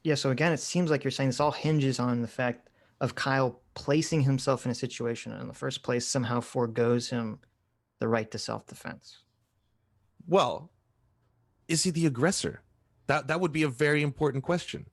Yeah, so again, it seems like you're saying this all hinges on the fact of Kyle placing himself in a situation and in the first place somehow foregoes him the right to self-defense. Well, is he the aggressor? That would be a very important question.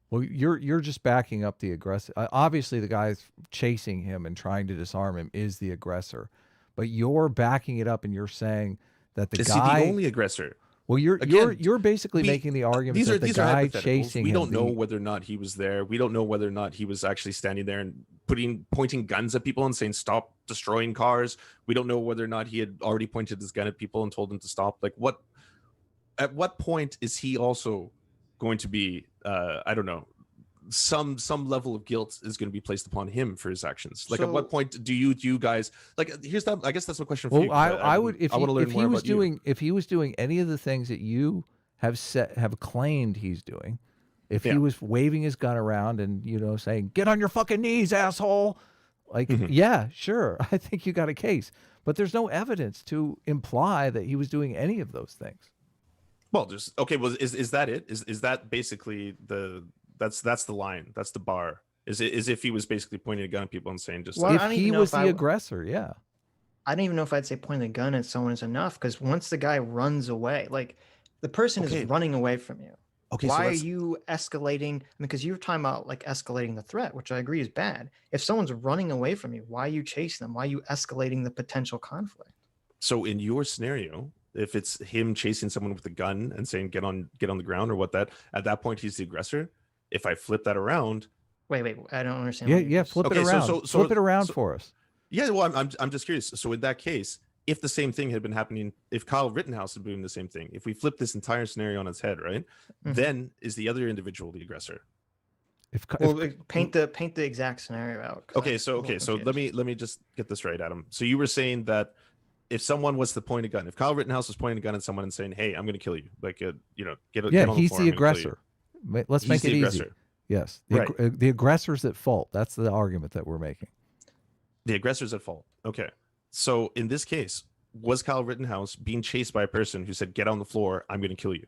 Well, you're just backing up the aggressor. Obviously, the guy chasing him and trying to disarm him is the aggressor, but you're backing it up and you're saying that the Is guy. he the only aggressor? Well, you're basically making the argument that the these are guy hypotheticals. chasing We him. don't know whether or not he was there. We don't know whether or not he was actually standing there and pointing guns at people and saying stop destroying cars. We don't know whether or not he had already pointed his gun at people and told them to stop. Like at what point is he also going to be I don't know, some level of guilt is going to be placed upon him for his actions? Like, at what point do you guys, like, here's that, I guess that's a question for you. I would, if I want to learn if more he was about you. doing if he was doing any of the things that you have claimed he's doing, if he was waving his gun around and saying get on your fucking knees, asshole, like yeah, sure, I think you got a case, but there's no evidence to imply that he was doing any of those things. Well, there's okay. Well, is that it? Is that basically that's the line? That's the bar. Is if he was basically pointing a gun at people and saying just Well, if he was the aggressor, yeah. I don't even know if I'd say pointing a gun at someone is enough, because once the guy runs away, like the person is running away from you. Okay, why are you escalating? Because you're talking about like escalating the threat, which I agree is bad. If someone's running away from you, why are you chasing them? Why are you escalating the potential conflict? So in your scenario, if it's him chasing someone with a gun and saying get on the ground or at that point he's the aggressor. If I flip that around, wait, I don't understand. Yeah, flip it around. Flip it around for us. Yeah, well, I'm just curious. So in that case, if the same thing had been happening, if Kyle Rittenhouse had been doing the same thing, if we flip this entire scenario on its head, right, then is the other individual the aggressor? Paint the exact scenario out. Okay, so let me just get this right, Adam. So you were saying that if someone was to point a gun, if Kyle Rittenhouse was pointing a gun at someone and saying, "Hey, I'm going to kill you," like get on the floor, he's the aggressor. Let's make it easy. Yes, the aggressor's at fault. That's the argument that we're making. The aggressor's at fault. Okay. So in this case, was Kyle Rittenhouse being chased by a person who said, "Get on the floor, I'm going to kill you"?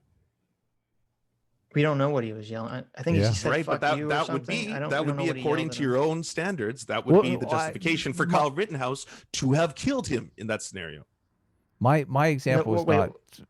We don't know what he was yelling. I think he said, right, fuck but you that or would be something. according to your own standards. That would be the justification for Kyle Rittenhouse to have killed him in that scenario. My example is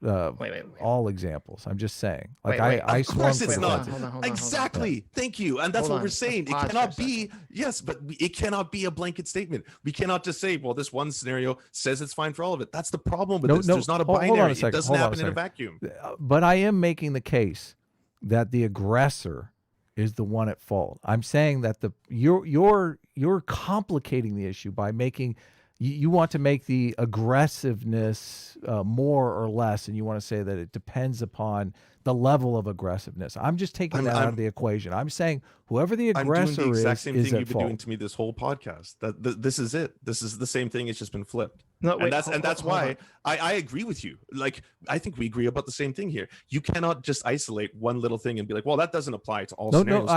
not all examples. I'm just saying. Like I of course it's not. Hold on. Exactly. Thank you. And that's what we're saying. It cannot be. Yes, but it cannot be a blanket statement. We cannot just say, well, this one scenario says it's fine for all of it. That's the problem with this. There's not a binary. It doesn't happen in a vacuum. But I am making the case that the aggressor is the one at fault. I'm saying that you're complicating the issue by making. You want to make the aggressiveness more or less, and you want to say that it depends upon the level of aggressiveness. I'm just taking that out of the equation. I'm saying whoever the aggressor is, I'm doing the exact same thing you've been fault. doing to me this whole podcast. This is it. This is the same thing. It's just been flipped. No, wait, and that's why I agree with you. Like, I think we agree about the same thing here. You cannot just isolate one little thing and be like, well, that doesn't apply to all scenarios. No,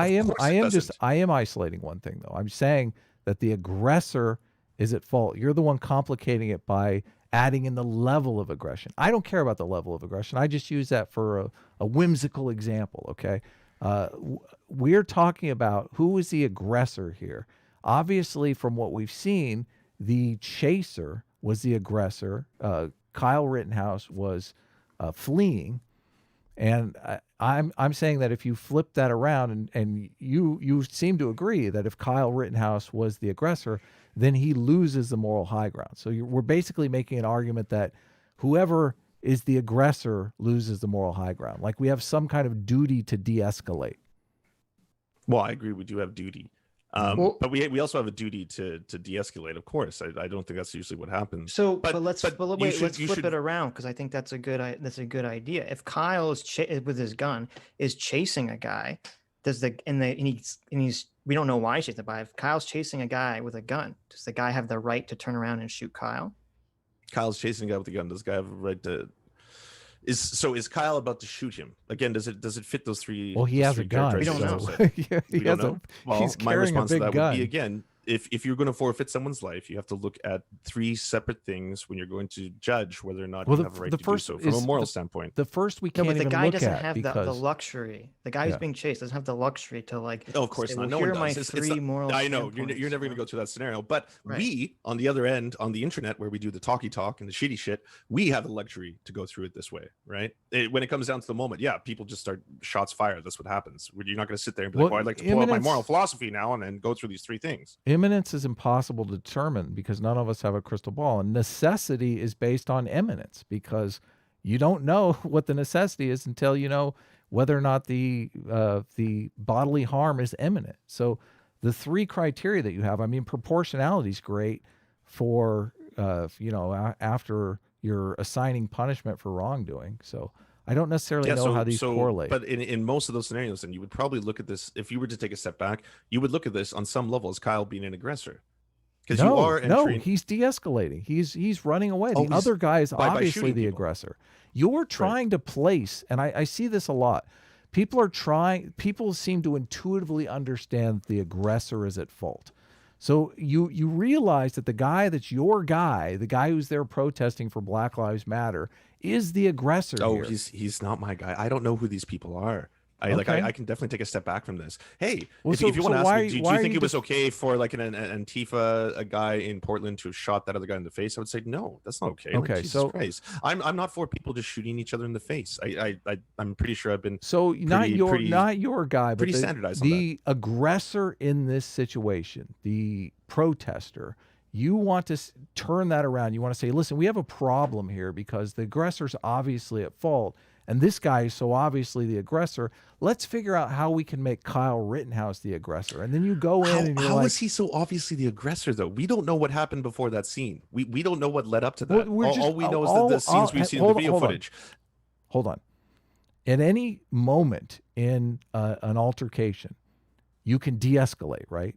I am isolating one thing though. I'm saying that the aggressor is at fault. You're the one complicating it by adding in the level of aggression. I don't care about the level of aggression. I just use that for a whimsical example, okay? We're talking about who is the aggressor here. Obviously, from what we've seen, the chaser was the aggressor. Kyle Rittenhouse was fleeing. And I'm saying that if you flip that around and you seem to agree that if Kyle Rittenhouse was the aggressor, then he loses the moral high ground. So we're basically making an argument that whoever is the aggressor loses the moral high ground. Like we have some kind of duty to de-escalate. Well, I agree. We do have duty. But we also have a duty to de-escalate, of course. I don't think that's usually what happens. Let's flip it around, because I think that's a good idea. If Kyle is with his gun is chasing a guy, we don't know why he's chasing the guy. If Kyle's chasing a guy with a gun, does the guy have the right to turn around and shoot Kyle? Kyle's chasing a guy with a gun. Does the guy have a right to? Is Kyle about to shoot him again? Does it fit those three? Well, he has a gun. We don't know. We don't know. Well, He's my carrying response a big to that gun. would be, again, if you're going to forfeit someone's life, you have to look at 3 separate things when you're going to judge whether or not you have a right to do so from a moral standpoint. The first we No, can't but the even guy look doesn't at have the because luxury. The guy who's being chased doesn't have the luxury to like. Oh, of course say, not. well, No here one are my does. three moral. I know you're standpoints, never going to go through that scenario, but Right. we on the other end, on the internet where we do the talky talk and the shitty shit, we have the luxury to go through it this way, right? When it comes down to the moment, yeah, people just start shots fired. That's what happens. You're not going to sit there and be like, "Well, I'd like to pull out my moral philosophy now and then go through these 3 things." Imminence is impossible to determine because none of us have a crystal ball, and necessity is based on imminence because you don't know what the necessity is until you know whether or not the bodily harm is imminent. So the 3 criteria that you have, I mean, proportionality is great for after you're assigning punishment for wrongdoing. So I don't necessarily know how these correlate. But in most of those scenarios, then you would probably look at this, if you were to take a step back, you would look at this on some level as Kyle being an aggressor. Because you are entering... No, he's de-escalating. He's running away. The other guy is obviously the aggressor. You're trying to place, and I see this a lot. People seem to intuitively understand the aggressor is at fault. So you realize that the guy that's your guy, the guy who's there protesting for Black Lives Matter, is the aggressor. Oh, here. he's not my guy. I don't know who these people are. I can definitely take a step back from this. Hey, well, if you want to ask me, do you think it was okay for like an Antifa, a guy in Portland to have shot that other guy in the face? I would say no, that's not okay. Okay, like, Jesus Christ. I'm not for people just shooting each other in the face. I'm pretty sure I've been not your guy, but pretty standardized on the aggressor in this situation, the protester. You want to turn that around. You want to say, listen, we have a problem here because the aggressor's obviously at fault. And this guy is so obviously the aggressor. Let's figure out how we can make Kyle Rittenhouse the aggressor. And then you go in and you're how is he so obviously the aggressor, though? We don't know what happened before that scene. We don't know what led up to that. All we know is the scenes we've seen in the video footage. Hold on. At any moment in an altercation, you can de-escalate, right?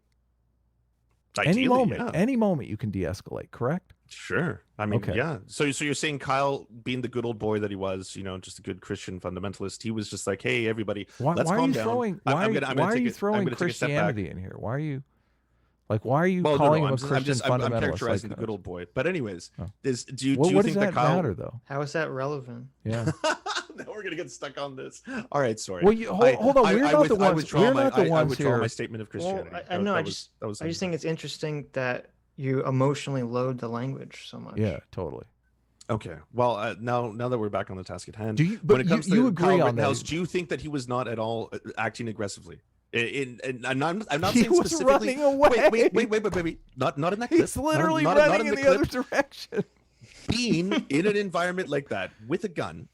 Ideally, any moment you can de-escalate, correct? Sure. I mean, yeah. So you're saying Kyle, being the good old boy that he was, just a good Christian fundamentalist, he was just like, hey, everybody, let's calm down. Why are you throwing Christianity in here? Why are you calling him a Christian fundamentalist? I'm characterizing the good old boy. But anyways, do you what think does that Kyle matter though? How is that relevant? Yeah. Now we're gonna get stuck on this. All right, sorry. Well, hold on. We're not the ones. We're not the ones I withdraw here. my statement of Christianity. Well, I know. I just think it's interesting that you emotionally load the language so much. Yeah, totally. Okay. Well, now that we're back on the task at hand, when it comes to agree Kyle Rittenhouse, do you think that he was not at all acting aggressively? And I'm not saying specifically. Running away. Wait. Not in that clip. He's literally running in the other direction. Being in an environment like that with a gun,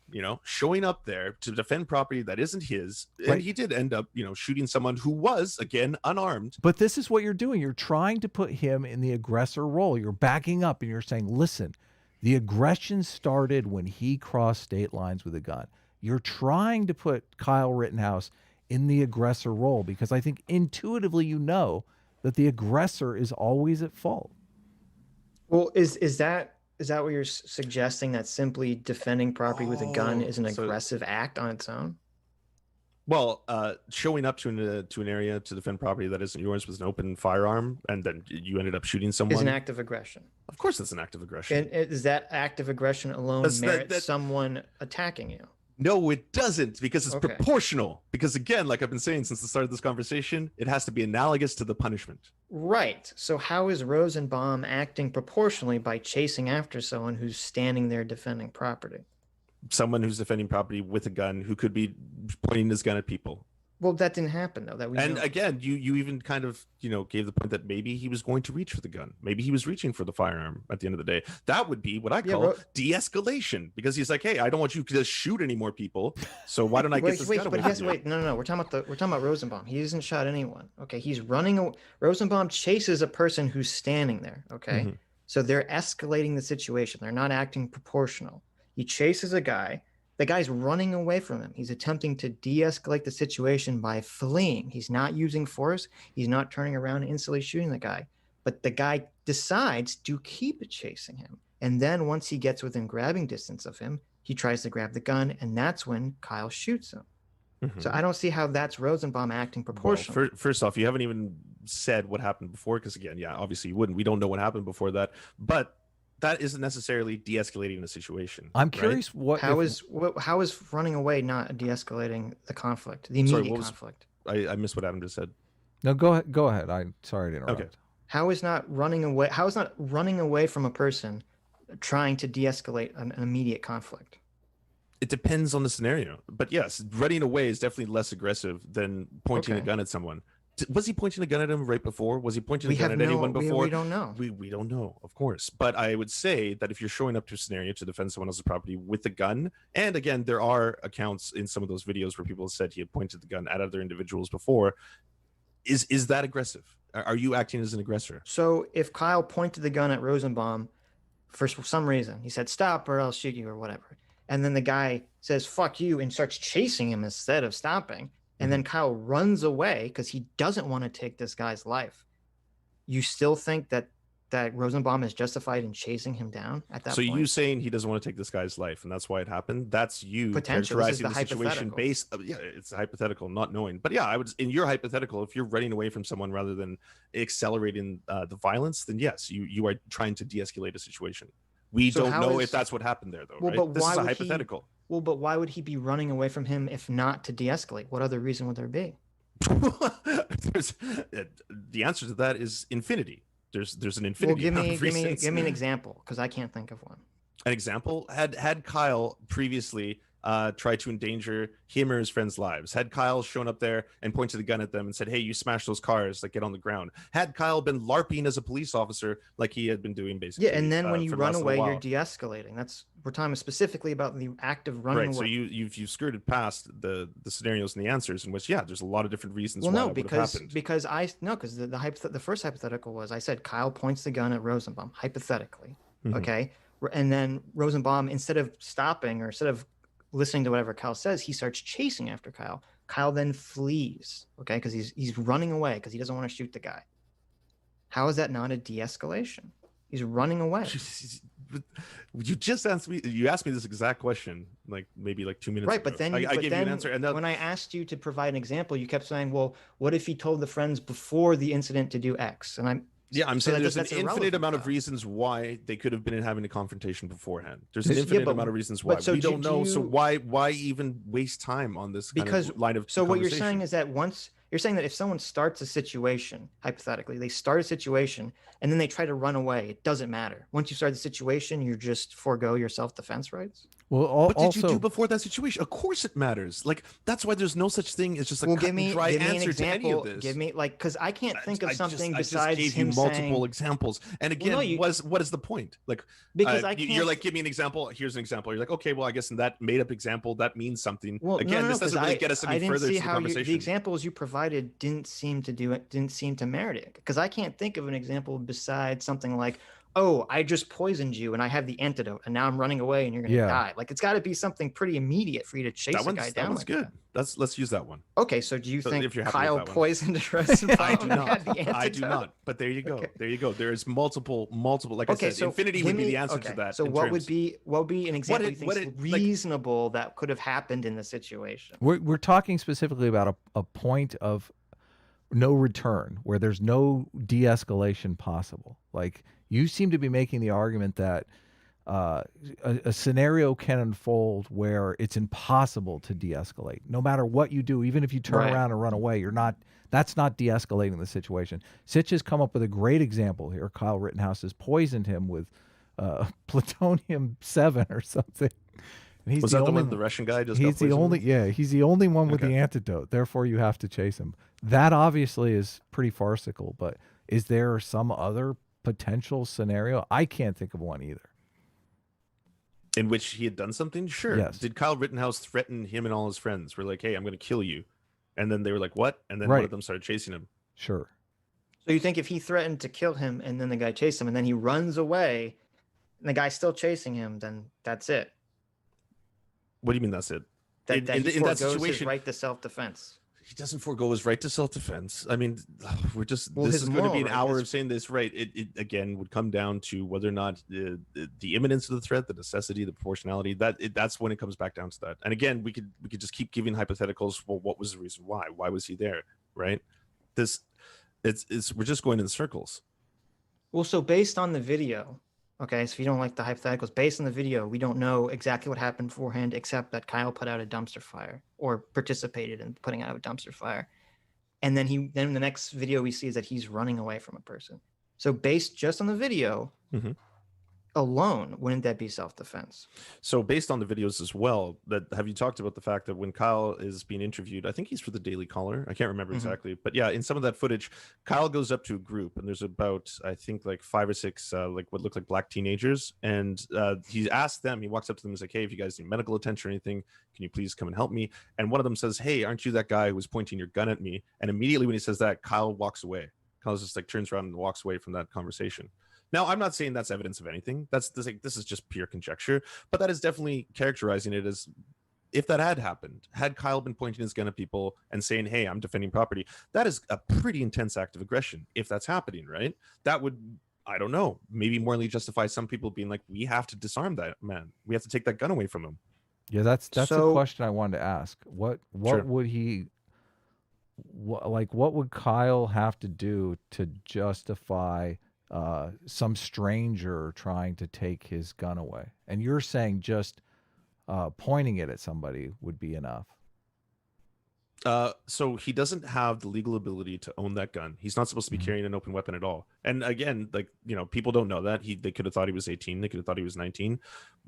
showing up there to defend property that isn't his, and he did end up, shooting someone who was, again, unarmed. But this is what you're doing. You're trying to put him in the aggressor role. You're backing up and you're saying, listen, the aggression started when he crossed state lines with a gun. You're trying to put Kyle Rittenhouse in the aggressor role because I think intuitively you know that the aggressor is always at fault. Well, is that what you're suggesting, that simply defending property with a gun is an aggressive act on its own? Well, showing up to an area to defend property that isn't yours with an open firearm, and then you ended up shooting someone, is an act of aggression. Of course, it's an act of aggression. And is that act of aggression alone merit someone attacking you? No, it doesn't, because it's proportional. Because again, like I've been saying since the start of this conversation, it has to be analogous to the punishment. Right. So how is Rosenbaum acting proportionally by chasing after someone who's standing there defending property? Someone who's defending property with a gun, who could be pointing his gun at people. Well, that didn't happen though. Again, you even kind of gave the point that maybe he was going to reach for the gun. Maybe he was reaching for the firearm at the end of the day. That would be what I call de-escalation, because he's like, hey, I don't want you to shoot any more people. So why don't I get this gun away from you? No. We're talking about Rosenbaum. He hasn't shot anyone. Okay, he's running. Rosenbaum chases a person who's standing there. Okay, so they're escalating the situation. They're not acting proportional. He chases a guy. The guy's running away from him. He's attempting to de-escalate the situation by fleeing. He's not using force. He's not turning around and instantly shooting the guy. But the guy decides to keep chasing him. And then once he gets within grabbing distance of him, he tries to grab the gun, and that's when Kyle shoots him. So I don't see how that's Rosenbaum acting proportional. Well, first off, you haven't even said what happened before, because again, yeah, obviously you wouldn't. We don't know what happened before that, but that isn't necessarily de-escalating the situation. I'm right? curious How is running away not de-escalating the conflict, the Sorry, immediate conflict? I missed what Adam just said. No, go ahead. I'm sorry to interrupt. Okay. How is not running away from a person trying to de-escalate an immediate conflict? It depends on the scenario, but yes, running away is definitely less aggressive than pointing a Okay. gun at someone. Was he pointing a gun at him right before? Was he pointing a We gun have at no, anyone before? we don't know. We don't know, of course. But I would say that if you're showing up to a scenario to defend someone else's property with a gun, and again, there are accounts in some of those videos where people said he had pointed the gun at other individuals before. Is that aggressive? Are you acting as an aggressor? So if Kyle pointed the gun at Rosenbaum for some reason, he said, "Stop or I'll shoot you," or whatever, and then the guy says, "Fuck you," and starts chasing him instead of stopping, and then Kyle runs away because he doesn't want to take this guy's life, you still think that Rosenbaum is justified in chasing him down at that So point? you saying he doesn't want to take this guy's life and that's why it happened? That's you Potential. This is characterizing the the situation hypothetical. based. Yeah, it's hypothetical, not knowing. But yeah, I would, in your hypothetical, if you're running away from someone rather than accelerating the violence, then yes, you are trying to de-escalate a situation. We So don't how know is- if that's what happened there, though. Well, Right? but This why is a would he- hypothetical. Well, but why would he be running away from him if not to de-escalate? What other reason would there be? The answer to that is infinity. There's an Well, infinity. give amount me of reasons. an example, because I can't think of one. An example, had Kyle previously tried to endanger him or his friends' lives, had Kyle shown up there and pointed the gun at them and said, "Hey, you smash those cars, like get on the ground," had Kyle been LARPing as a police officer like he had been doing basically, Yeah, and then when you for the run last away, little you're while. de-escalating. We're talking specifically about the act of running Right, so away. you've skirted past the scenarios and the answers in which, yeah, there's a lot of different reasons Well, why no, that would have because happened. the first hypothetical was, I said Kyle points the gun at Rosenbaum, hypothetically, Mhm. okay, and then Rosenbaum, instead of stopping or instead of listening to whatever Kyle says, he starts chasing after Kyle. Kyle then flees, okay, because he's running away because he doesn't want to shoot the guy. How is that not a de-escalation? He's running away. You just asked me. You asked me this exact question, like maybe like 2 minutes Right, ago. but then I but gave you then an answer, and then when I asked you to provide an example, you kept saying, "Well, what if he told the friends before the incident to do X?" And I'm so saying there's an that's infinite irrelevant, amount of though. reasons why they could have been having a confrontation beforehand. There's an Yeah, infinite but- amount of reasons why. but so We do- don't do know. So you- why even waste time on this kind Because of line of so what you're saying conversation? is that once you're saying that if someone starts a situation, hypothetically, they start a situation and then they try to run away, it doesn't matter. Once you start the situation, you just forego your self-defense rights. Well, What did you do also, before that situation? Of course it matters. Like that's why there's no such thing as just a cut and dry give me an answer to any of example. this. Give me because I can't think of something I just besides gave him you multiple saying, examples. And again, no, what is the point? Like because I you're can't. like, give me an example. Here's an example. You're like, okay, well, I guess in that made up example, that means something. Well, Again, no, this doesn't really get us I any didn't further see to the how the conversation. examples you provided didn't seem to merit it. Because I can't think of an example besides something like, "Oh, I just poisoned you and I have the antidote and now I'm running away and you're gonna Yeah. die." Like it's got to be something pretty immediate for you to chase a guy that down one's like good. that. Let's use that one. Okay, so do you So think if you're happy with Kyle that one. poisoned Rosenbaum I do and had the not. antidote? I do not. But there you go. Okay. There you go. There is multiple. Like Okay, I said, so infinity give would be me- the answer okay, to that. So in what would terms- be an example you think is like- reasonable that could have happened in the situation? we're talking specifically about a point of no return where there's no de-escalation possible. Like you seem to be making the argument that a scenario can unfold where it's impossible to de-escalate no matter what you do. Even if you turn Right. around and run away, that's not de-escalating the situation. Sitch has come up with a great example here. Kyle Rittenhouse has poisoned him with plutonium-7 or something. And he's Was the that the only one the Russian guy just? He's got the poisoned only, with? yeah, he's the only one with Okay. the antidote. Therefore, you have to chase him. That obviously is pretty farcical, but is there some other potential scenario? I can't think of one either. In which he had done something? Sure. Yes. Did Kyle Rittenhouse threaten him and all his friends? We're like, hey, I'm going to kill you. And then they were like, what? And then one Right. of them started chasing him. Sure. So you think if he threatened to kill him and then the guy chased him and then he runs away and the guy's still chasing him, then that's it. What do you mean that's it? That, In- that in he th- in that forgoes his situation- right to self-defense. He doesn't forego his right to self-defense. I mean, we're just, Well, this his is going to be moral an right hour is- of saying this, right? It again would come down to whether or not the imminence of the threat, the necessity, the proportionality, that's when it comes back down to that. And again, we could just keep giving hypotheticals. Well, what was the reason why? Why was he there? Right? It's we're just going in circles. Well, so based on the video, okay, so if you don't like the hypotheticals, based on the video, we don't know exactly what happened beforehand, except that Kyle put out a dumpster fire or participated in putting out a dumpster fire. And then the next video we see is that he's running away from a person. So based just on the video alone, wouldn't that be self-defense? So based on the videos as well, that have you talked about the fact that when Kyle is being interviewed, I think he's for the Daily Caller, I can't remember exactly, but yeah, in some of that footage, Kyle goes up to a group and there's about, I think, like 5 or 6 like what look like black teenagers, and he asked them, he walks up to them and is like, hey, if you guys need medical attention or anything, can you please come and help me? And one of them says, hey, aren't you that guy who was pointing your gun at me? And immediately when he says that, Kyle walks away. Kyle just like turns around and walks away from that conversation. Now, I'm not saying that's evidence of anything. This is just pure conjecture, but that is definitely characterizing it as if that had happened, had Kyle been pointing his gun at people and saying, hey, I'm defending property, that is a pretty intense act of aggression. If that's happening, right? That would, I don't know, maybe morally justify some people being like, we have to disarm that man. We have to take that gun away from him. Yeah, that's So- a question I wanted to ask. What Sure. would he what would Kyle have to do to justify some stranger trying to take his gun away? And you're saying just pointing it at somebody would be enough. So he doesn't have the legal ability to own that gun. He's not supposed to be carrying an open weapon at all. And again, like, you know, people don't know that. They could have thought he was 18. They could have thought he was 19.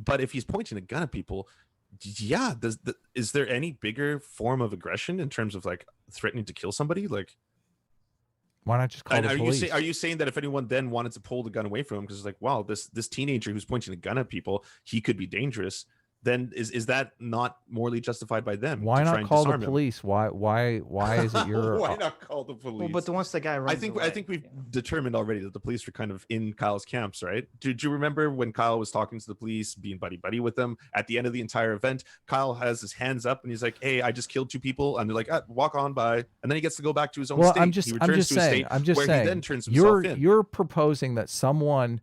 But if he's pointing a gun at people, yeah, is there any bigger form of aggression in terms of like threatening to kill somebody? Like, Why not just call and the police? are you saying that if anyone then wanted to pull the gun away from him because it's like, wow, this teenager who's pointing a gun at people, he could be dangerous, then is that not morally justified by them? Why to try not and call the disarm him? police? Why is it your Why not call the police? Well, but once the guy runs I think away, we've determined already that the police were kind of in Kyle's camps, right? Do you remember when Kyle was talking to the police, being buddy with them at the end of the entire event? Kyle has his hands up and he's like, "Hey, I just killed 2 people," and they're like, "Walk on by," and then he gets to go back to his own state. I'm just saying. He then turns himself in. You're proposing that someone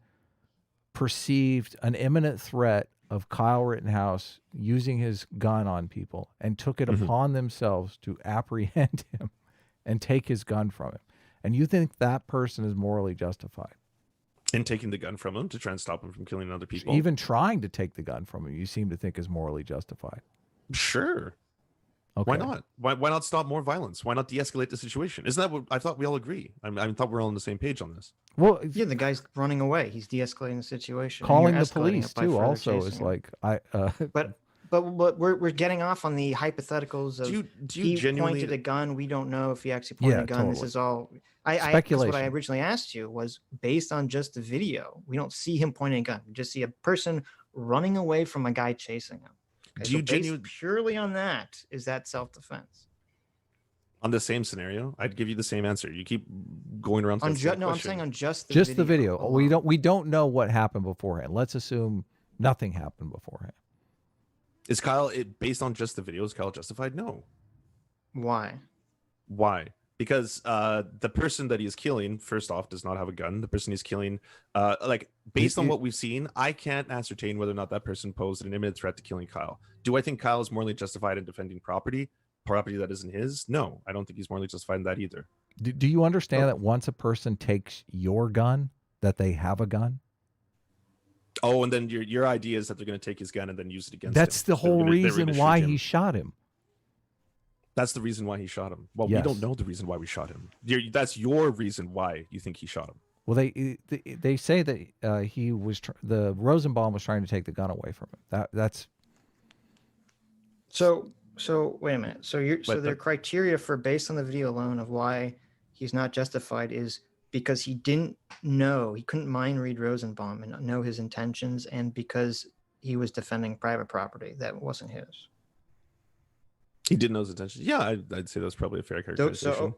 perceived an imminent threat of Kyle Rittenhouse using his gun on people and took it upon themselves to apprehend him and take his gun from him. And you think that person is morally justified in taking the gun from him to try and stop him from killing other people? Even trying to take the gun from him, you seem to think is morally justified. Sure. Okay. Why not? Why not stop more violence? Why not de-escalate the situation? Isn't that what I thought we all agree? I thought we're all on the same page on this. Well, yeah, the guy's running away. He's de-escalating the situation. and calling you're the escalating police it by too further also chasing is him. like But we're getting off on the hypotheticals of Do you he genuinely pointed a gun. We don't know if he actually pointed Yeah, a gun. This totally. is all that's what I Speculation. originally asked you was based on just the video. We don't see him pointing a gun. We just see a person running away from a guy chasing him. Okay, Do you based purely on that, is that self-defense? on the same scenario? I'd give you the same answer. You keep going around. On that same I'm question. saying on just the video. alone. We don't know what happened beforehand. Let's assume nothing happened beforehand. Is Kyle based on just the video? Is Kyle justified? No. Why? Why? Because the person that he is killing, first off, does not have a gun. The person he's killing, like based on what we've seen, I can't ascertain whether or not that person posed an imminent threat to killing Kyle. Do I think Kyle is morally justified in defending property that isn't his? No, I don't think he's morally justified in that either. Do you understand that once a person takes your gun, that they have a gun? Oh, and then your idea is that they're going to take his gun and then use it against him. That's the whole reason why he shot him. That's the reason why he shot him. Well, Yes. we don't know the reason why we shot him. That's your reason why you think he shot him. Well, they say that he was the Rosenbaum was trying to take the gun away from him. That's So wait a minute. So But their criteria for based on the video alone of why he's not justified is because he couldn't mind read Rosenbaum and know his intentions, and because he was defending private property that wasn't his. He didn't know his intentions. Yeah, I'd say that's probably a fair characterization.